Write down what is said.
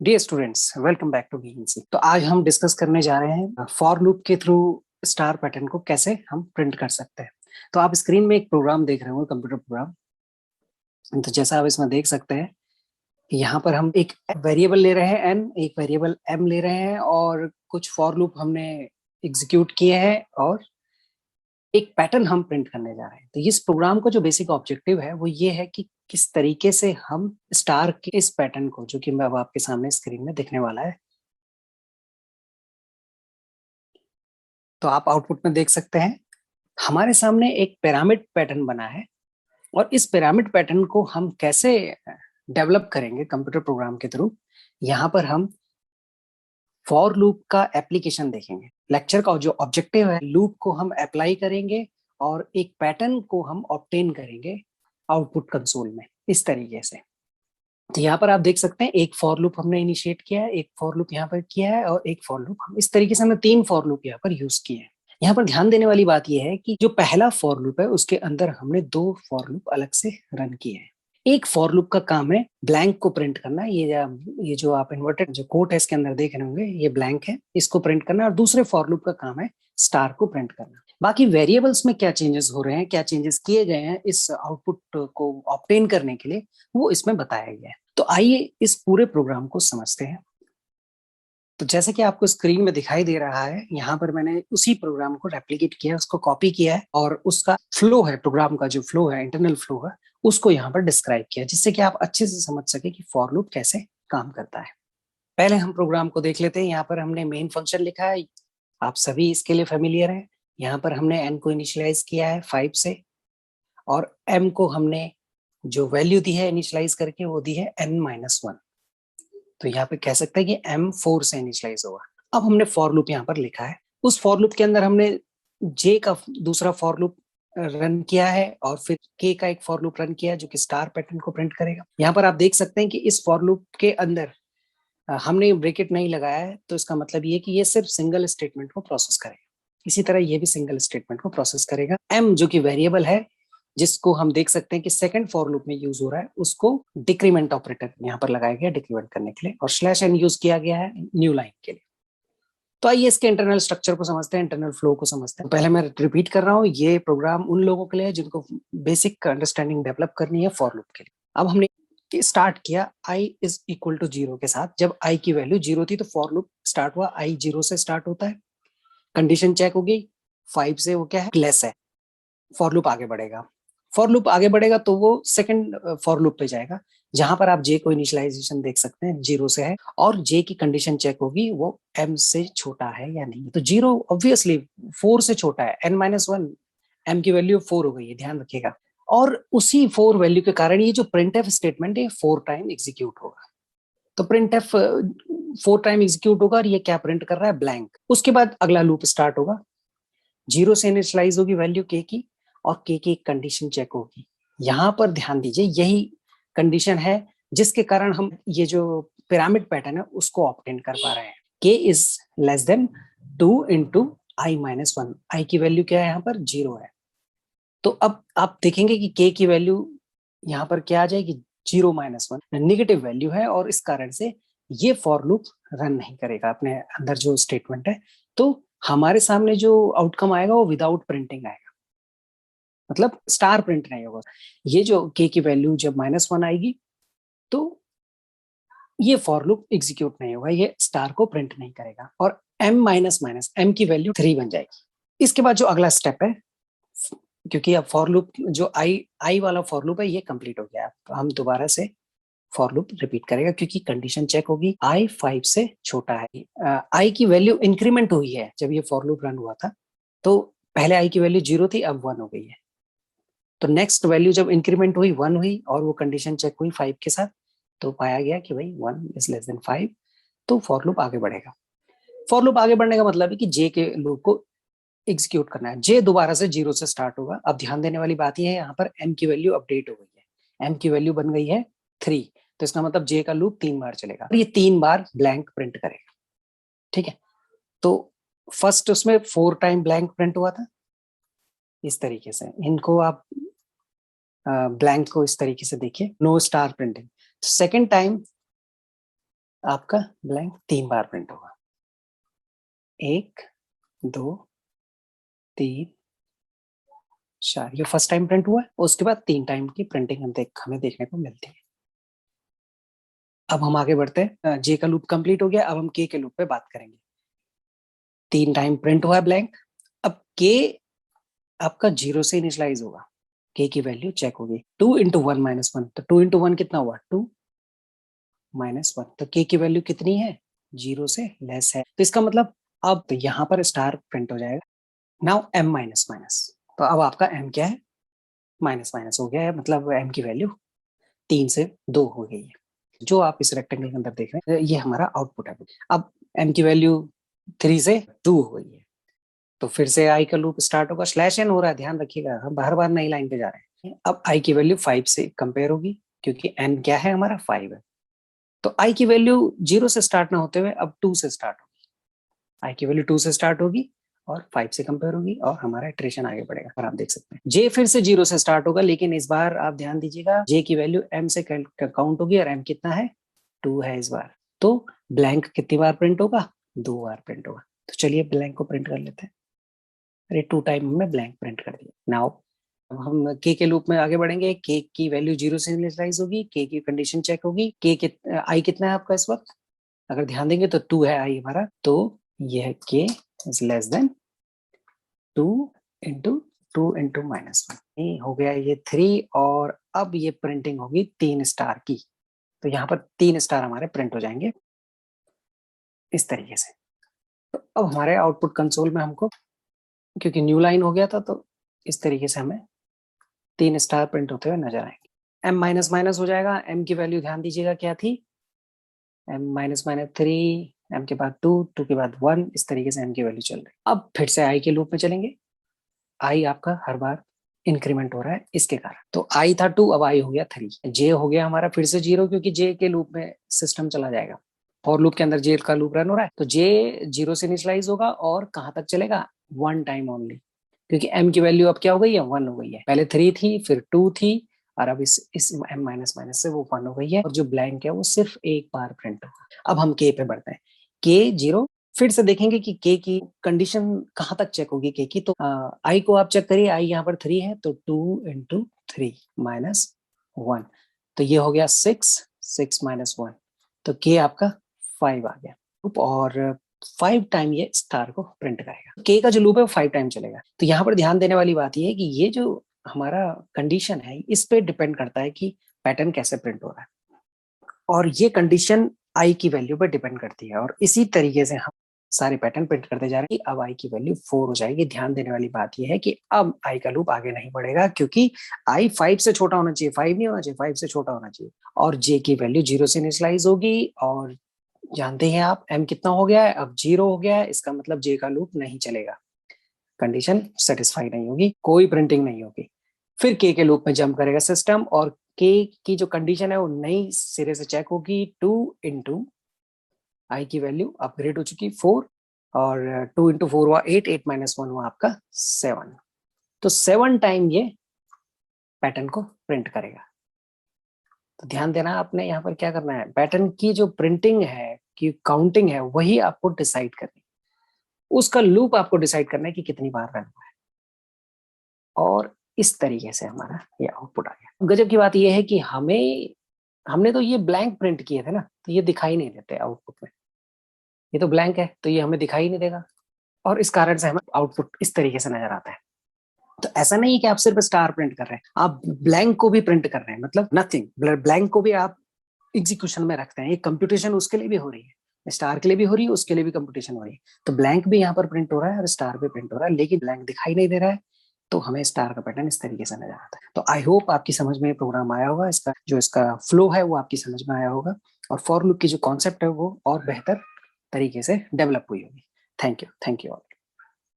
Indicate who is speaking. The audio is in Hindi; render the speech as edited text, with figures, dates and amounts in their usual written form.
Speaker 1: Dear students, welcome back to BNC. तो आज हम डिस्कस करने जा रहे हैं फॉर लूप के थ्रू स्टार पैटर्न को कैसे हम प्रिंट कर सकते हैं। तो आप स्क्रीन में एक प्रोग्राम देख रहे होंगे, कंप्यूटर प्रोग्राम। तो जैसा आप इसमें देख सकते हैं, यहाँ पर हम एक वेरिएबल ले रहे हैं एन, एक वेरिएबल एम ले रहे हैं और कुछ फॉर लूप हमने एग्जीक्यूट किए हैं और एक पैटर्न हम प्रिंट करने जा रहे हैं। तो इस प्रोग्राम का जो बेसिक ऑब्जेक्टिव है वो ये है कि किस तरीके से हम स्टार के इस पैटर्न को, जो कि मैं अब आपके सामने स्क्रीन में दिखने वाला है, तो आप आउटपुट में देख सकते हैं हमारे सामने एक पिरामिड पैटर्न बना है। और इस पिरामिड पैटर्न को हम कैसे डेवलप करेंगे कंप्यूटर प्रोग्राम के थ्रू, यहाँ पर हम फॉर लूप का एप्लीकेशन देखेंगे। लेक्चर का जो ऑब्जेक्टिव है, लूप को हम अप्लाई करेंगे और एक पैटर्न को हम ऑब्टेन करेंगे आउटपुट कंसोल में इस तरीके से। तो यहाँ पर आप देख सकते हैं एक फॉर लूप हमने इनिशिएट किया है, एक फॉर लूप यहाँ पर किया है और एक फॉर लूप हम इस तरीके से हमने 3 फॉर लूप यहाँ पर यूज किए हैं। यहाँ पर ध्यान देने वाली बात यह है कि जो पहला फॉर लूप है उसके अंदर हमने 2 फॉर लूप अलग से रन किए हैं। एक फॉर लूप का काम है ब्लैंक को प्रिंट करना। ये जो आप इन्वर्टेड जो कोट है इसके अंदर देख रहे होंगे, ये ब्लैंक है, इसको प्रिंट करना। और दूसरे फॉर लूप का काम है स्टार को प्रिंट करना। बाकी वेरिएबल्स में क्या चेंजेस हो रहे हैं, क्या चेंजेस किए गए हैं इस आउटपुट को ऑब्टेन करने के लिए, वो इसमें बताया गया है। तो आइए इस पूरे प्रोग्राम को समझते हैं। तो जैसे कि आपको स्क्रीन में दिखाई दे रहा है, यहाँ पर मैंने उसी प्रोग्राम को रेप्लिकेट किया है, उसको कॉपी किया है और उसका फ्लो है, प्रोग्राम का जो फ्लो है, इंटरनल फ्लो है, उसको यहाँ पर डिस्क्राइब किया, जिससे कि आप अच्छे से समझ सके कि फॉर लूप कैसे काम करता है। पहले हम प्रोग्राम को देख लेते हैं। यहाँ पर हमने मेन फंक्शन लिखा है, आप सभी इसके लिए फेमिलियर हैं। यहाँ पर हमने एन को इनिशियलाइज किया है 5 से और एम को हमने जो वैल्यू दी है इनिशियलाइज करके वो दी है n-1। तो यहाँ पे कह सकते हैं कि m4 से इनिशियलाइज होगा। अब हमने फॉर लूप यहाँ पर लिखा है। उस फॉर लूप के अंदर हमने j का दूसरा फॉर लूप रन किया है और फिर k का एक फॉर लूप रन किया है जो कि स्टार पैटर्न को प्रिंट करेगा। यहाँ पर आप देख सकते हैं कि इस फॉर लूप के अंदर हमने ब्रैकेट नहीं लगाया है, तो इसका मतलब ये कि ये सिर्फ सिंगल स्टेटमेंट को प्रोसेस करेगा। इसी तरह ये भी सिंगल स्टेटमेंट को प्रोसेस करेगा। m जो कि वेरिएबल है, जिसको हम देख सकते हैं कि सेकंड फॉर लूप में यूज हो रहा है, उसको डिक्रीमेंट ऑपरेटर यहाँ पर लगाया गया डिक्रीमेंट करने के लिए, और /n यूज किया गया है न्यू लाइन के लिए। तो आइए इसके इंटरनल स्ट्रक्चर को समझते हैं, इंटरनल फ्लो को समझते हैं। पहले मैं रिपीट कर रहा हूँ, ये प्रोग्राम उन लोगों के लिए जिनको बेसिक अंडरस्टैंडिंग डेवलप करनी है फॉर लूप के लिए। अब हमने स्टार्ट किया i इज इक्वल टू 0 के साथ। जब i की वैल्यू 0 थी तो फॉर लूप स्टार्ट हुआ। i 0 से स्टार्ट होता है, कंडीशन चेक होगी, 5 से वो क्या है, लेस है, फॉर लूप आगे बढ़ेगा। फॉर लूप आगे बढ़ेगा तो वो सेकंड फॉर लूप पे जाएगा, जहां पर आप जे को इनिशियलाइजेशन देख सकते हैं 0 से है, और जे की कंडीशन चेक होगी वो m से छोटा है या नहीं। तो 0 ऑब्वियसली 4 से छोटा है, n-1, m की वैल्यू 4 हो गई है, ध्यान रखिएगा। और उसी 4 वैल्यू के कारण ये जो प्रिंटफ स्टेटमेंट है 4 टाइम एग्जीक्यूट होगा। तो प्रिंटफ 4 टाइम एग्जीक्यूट होगा और ये क्या प्रिंट कर रहा है, ब्लैंक। उसके बाद अगला लूप स्टार्ट होगा, 0 से इनिशियलाइज होगी वैल्यू k की और k की कंडीशन चेक होगी। यहां पर ध्यान दीजिए, यही कंडीशन है जिसके कारण हम ये जो पिरामिड पैटर्न है उसको ऑब्टेन कर पा रहे हैं। k is less than 2 into i-1। i की वैल्यू क्या है, यहाँ पर 0 है। तो अब आप देखेंगे कि k की वैल्यू यहाँ पर क्या आ जाएगी, 0-1, नेगेटिव वैल्यू है, और इस कारण से ये फॉर लूप रन नहीं करेगा अपने अंदर जो स्टेटमेंट है। तो हमारे सामने जो आउटकम आएगा वो विदाउट प्रिंटिंग आएगा, मतलब स्टार प्रिंट नहीं होगा। ये जो k की वैल्यू जब -1 आएगी तो ये फॉर लूप एग्जीक्यूट नहीं होगा, ये स्टार को प्रिंट नहीं करेगा, और m की वैल्यू 3 बन जाएगी। इसके बाद जो अगला स्टेप है, क्योंकि अब फॉर लूप जो आई वाला फॉर लूप है ये कंप्लीट हो गया, तो हम दोबारा से फॉर लूप रिपीट करेगा, क्योंकि कंडीशन चेक होगी i 5 से छोटा है। i की वैल्यू इंक्रीमेंट हुई है जब ये फॉर लूप रन हुआ था, तो पहले i की वैल्यू 0 थी, अब 1 हो गई है। तो नेक्स्ट वैल्यू जब इंक्रीमेंट हुई 1 हुई और वो कंडीशन चेक हुई 5 के साथ, तो पाया गया कि भाई 1 इज लेस देन 5, तो फॉर लूप आगे बढ़ेगा। फॉर लूप आगे बढ़ने का मतलब है कि जे के लूप को एग्जीक्यूट करना है। जे दोबारा से 0 से स्टार्ट होगा। अब ध्यान देने वाली बात यह है, यहाँ पर m की वैल्यू अपडेट हो गई है, m की वैल्यू बन गई है 3, तो इसका मतलब जे का लूप 3 बार चलेगा और ये 3 बार ब्लैंक प्रिंट करेगा। ठीक है, तो फर्स्ट उसमें 4 टाइम ब्लैंक प्रिंट हुआ था इस तरीके से। इनको आप ब्लैंक को इस तरीके से देखिए, no star printing. Second time आपका ब्लैंक 3 बार प्रिंट होगा, 1 2 3 4, ये फर्स्ट टाइम प्रिंट हुआ है। उसके बाद 3 टाइम की प्रिंटिंग हमें देखने को मिलती है। अब हम आगे बढ़ते हैं, जे का लूप कंप्लीट हो गया, अब हम के लूप पे बात करेंगे। 3 टाइम प्रिंट हुआ है ब्लैंक। अब के आपका 0 से इनिशियलाइज होगा, के की वैल्यू चेक होगी, 2 इंटू 1 माइनस 1, तो 2 इंटू 1 कितना हुआ, 2 माइनस 1, तो के की वैल्यू कितनी है, 0 से लेस है। तो इसका मतलब अब यहाँ पर स्टार प्रिंट हो जाएगा। नाउ m माइनस माइनस, तो अब आपका m क्या है, माइनस माइनस हो गया है, मतलब m की वैल्यू 3 से 2 हो गई है। जो आप इस रेक्टेंगल के अंदर देख रहे हैं, ये हमारा आउटपुट है। अब m की वैल्यू 3 से 2 हो गई है, तो फिर से i का लूप स्टार्ट होगा, स्लैश n हो रहा है, ध्यान रखिएगा, हम बार बार नई लाइन पे जा रहे हैं। अब i की वैल्यू 5 से कंपेयर होगी, क्योंकि n क्या है हमारा, 5 है। तो i की वैल्यू 0 से स्टार्ट ना होते हुए अब 2 से स्टार्ट होगी, i की वैल्यू 2 से स्टार्ट होगी और 5 से कंपेयर होगी, और हमारा इटरेशन आगे बढ़ेगा। और आप देख सकते हैं j फिर से 0 से स्टार्ट होगा, लेकिन इस बार आप ध्यान दीजिएगा j की वैल्यू m से काउंट होगी, और m कितना है, 2 है इस बार। तो ब्लैंक कितनी बार प्रिंट होगा, 2 बार प्रिंट होगा। तो चलिए ब्लैंक को प्रिंट कर लेते हैं। अरे 2 टाइम में ब्लैंक प्रिंट कर दिया। नाउ अब हम के लूप में आगे बढ़ेंगे। के की वैल्यू 0 से इनिशियलाइज होगी, के की कंडीशन चेक होगी। आई कितना है आपका इस वक्त, अगर ध्यान देंगे तो 2 है आई हमारा, तो यह के is less than 2 into 2 into minus 1 हो गया ये 3, और अब ये प्रिंटिंग होगी 3 स्टार की। तो यहाँ पर 3 स्टार हमारे प्रिंट हो जाएंगे इस तरीके से। तो अब हमारे आउटपुट कंसोल में हमको, क्योंकि न्यू लाइन हो गया था, तो इस तरीके से हमें 3 स्टार प्रिंट होते हुए नजर आएंगे। m माइनस माइनस हो जाएगा, m की वैल्यू ध्यान दीजिएगा क्या थी, m माइनस माइनस 3, m के बाद 2, 2 के बाद 1, इस तरीके से m की वैल्यू चल रही है। अब फिर से i के लूप में चलेंगे। i आपका हर बार इंक्रीमेंट हो रहा है इसके कारण, तो i था 2, अब i हो गया 3, j हो गया हमारा फिर से 0, क्योंकि j के लूप में सिस्टम चला जाएगा। फॉर लूप के अंदर j का लूप रन हो रहा है, तो j 0 से इनिशियलाइज होगा और कहां तक चलेगा, 1 टाइम ओनली, क्योंकि m की वैल्यू अब क्या हो गई है, 1 हो गई है। पहले 3 थी, फिर 2 थी, और अब इस m माइनस माइनस से वो 1 हो गई है, और जो ब्लैंक है वो सिर्फ एक बार प्रिंट होगा। अब हम k पे बढ़ते हैं। k 0, फिर से देखेंगे कि k की कंडीशन कहां तक चेक होगी k की। तो i को आप चेक करिए, i यहाँ पर 3 है, तो 2 इंटू 3 माइनस 1, तो ये हो गया 6, 6 माइनस 1, तो k आपका 5 आ गया, और 5 टाइम ये स्टार को प्रिंट करेगा। के का जो लूप है वो 5 टाइम चलेगा। तो यहाँ पर ध्यान देने वाली बात ये है कि ये जो हमारा कंडीशन है, इस पे डिपेंड करता है कि पैटर्न कैसे प्रिंट हो रहा है, और ये कंडीशन आई की वैल्यू पर डिपेंड करती है। और इसी तरीके से हम सारे पैटर्न प्रिंट करते जा रहे हैं। अब आई की वैल्यू 4 हो जाएगी। ध्यान देने वाली बात यह है कि अब आई का लूप आगे नहीं बढ़ेगा, क्योंकि आई 5 से छोटा होना चाहिए, 5 नहीं होना चाहिए, 5 से छोटा होना चाहिए, और जे की वैल्यू 0 से इनिशियलाइज होगी, और जानते हैं आप m कितना हो गया है, अब 0 हो गया है, इसका मतलब j का लूप नहीं चलेगा, कंडीशन सेटिस्फाई नहीं होगी, कोई प्रिंटिंग नहीं होगी। फिर k के लूप में जंप करेगा सिस्टम, और k की जो कंडीशन है वो नई सिरे से चेक होगी। 2 इंटू आई की वैल्यू अपग्रेड हो चुकी 4, और 2 इंटू 4 हुआ 8, 8 माइनस 1 हुआ आपका 7, तो 7 टाइम ये पैटर्न को प्रिंट करेगा। तो ध्यान देना, आपने यहाँ पर क्या करना है, पैटर्न की जो प्रिंटिंग है, की काउंटिंग है, वही आपको डिसाइड करनी, उसका लूप आपको डिसाइड करना है कि कितनी बार रन हुआ है, और इस तरीके से हमारा ये आउटपुट आ गया। गजब की बात ये है कि हमने तो ये ब्लैंक प्रिंट किए थे ना, तो ये दिखाई नहीं देते आउटपुट में, ये तो ब्लैंक है, तो ये हमें दिखाई नहीं देगा, और इस कारण से हमें आउटपुट इस तरीके से नजर आता है। तो ऐसा नहीं है कि आप सिर्फ स्टार प्रिंट कर रहे हैं, आप ब्लैंक को भी प्रिंट कर रहे हैं, मतलब नथिंग, ब्लैंक को भी आप एग्जीक्यूशन में रखते हैं। ये कंप्यूटेशन उसके लिए भी हो रही है, स्टार के लिए भी हो रही है, उसके लिए भी कंप्यूटेशन हो रही है। तो ब्लैंक भी यहाँ पर प्रिंट हो रहा है और स्टार भी प्रिंट हो रहा है, लेकिन ब्लैंक दिखाई नहीं दे रहा है, तो हमें स्टार का पैटर्न इस तरीके से नजर आता है। तो आई होप आपकी समझ में प्रोग्राम आया होगा, इसका फ्लो है वो आपकी समझ में आया होगा, और फॉर लूप की जो कॉन्सेप्ट है वो और बेहतर तरीके से डेवलप हुई होगी। Thank you all.